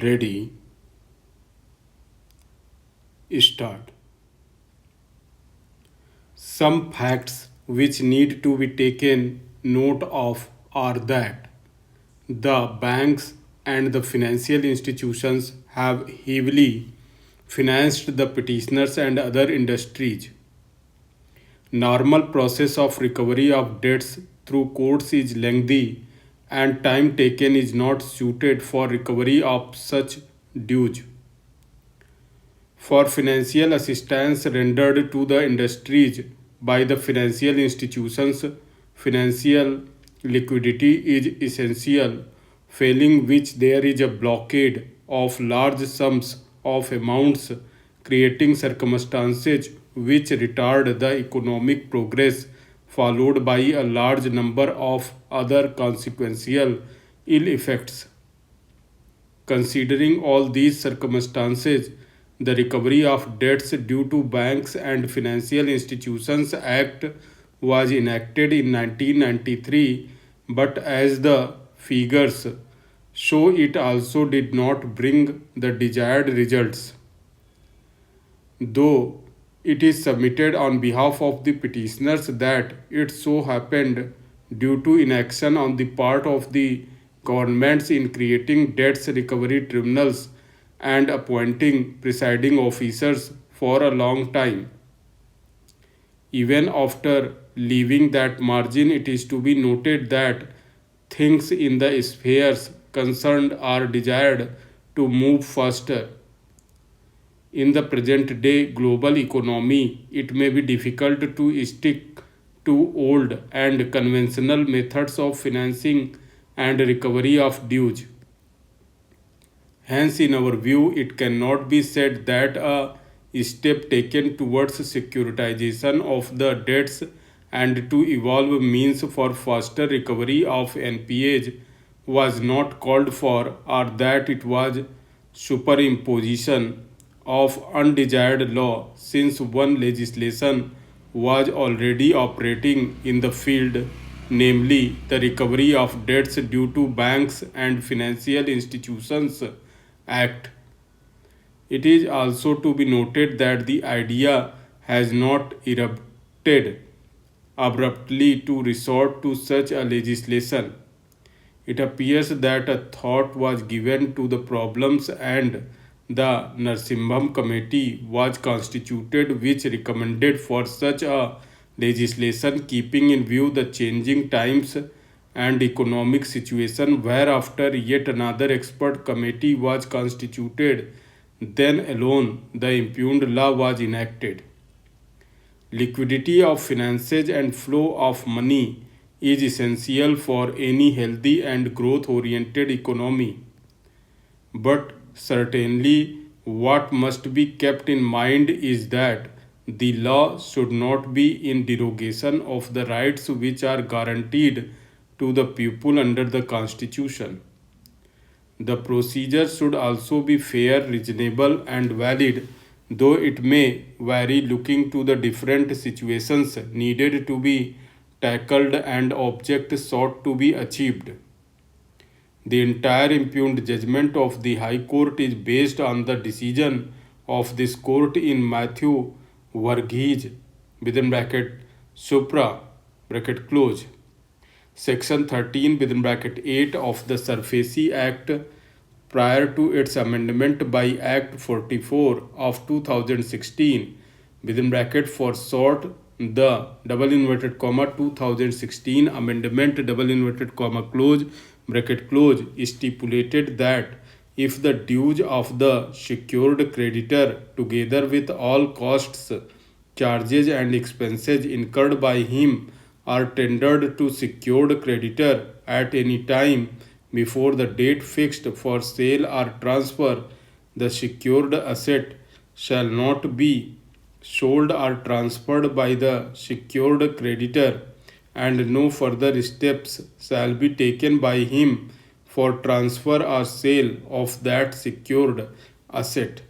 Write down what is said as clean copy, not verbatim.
Ready, start. Some facts which need to be taken note of are that the banks and the financial institutions have heavily financed the petitioners and other industries. Normal process of recovery of debts through courts is lengthy and time taken is not suited for recovery of such dues. For financial assistance rendered to the industries by the financial institutions, financial liquidity is essential, failing which there is a blockade of large sums of amounts, creating circumstances which retard the economic progress, followed by a large number of other consequential ill effects. Considering all these circumstances, the Recovery of Debts Due to Banks and Financial Institutions Act was enacted in 1993, but as the figures show, it also did not bring the desired results. Though it is submitted on behalf of the petitioners that it so happened due to inaction on the part of the governments in creating debts recovery tribunals and appointing presiding officers for a long time. Even after leaving that margin, it is to be noted that things in the spheres concerned are desired to move faster. In the present day global economy, it may be difficult to stick to old and conventional methods of financing and recovery of dues. Hence, in our view, it cannot be said that a step taken towards securitization of the debts and to evolve means for faster recovery of NPAs was not called for, or that it was superimposition of undesired law, since one legislation was already operating in the field, namely the Recovery of Debts Due to Banks and Financial Institutions Act. It is also to be noted that the idea has not erupted abruptly to resort to such a legislation. It appears that a thought was given to the problems and the Narsimham Committee was constituted which recommended for such a legislation keeping in view the changing times and economic situation, whereafter yet another expert committee was constituted. Then alone the impugned law was enacted. Liquidity of finances and flow of money is essential for any healthy and growth oriented economy. But certainly, what must be kept in mind is that the law should not be in derogation of the rights which are guaranteed to the people under the Constitution. The procedure should also be fair, reasonable, and valid, though it may vary looking to the different situations needed to be tackled and objects sought to be achieved. The entire impugned judgment of the High Court is based on the decision of this court in Matthew Varghese within bracket supra bracket close. Section 13 within bracket 8 of the Surface Act prior to its amendment by Act 44 of 2016 within bracket for short the double inverted comma 2016 amendment double inverted comma close bracket close stipulated that if the dues of the secured creditor together with all costs, charges and expenses incurred by him are tendered to secured creditor at any time before the date fixed for sale or transfer, the secured asset shall not be sold or transferred by the secured creditor, and no further steps shall be taken by him for transfer or sale of that secured asset.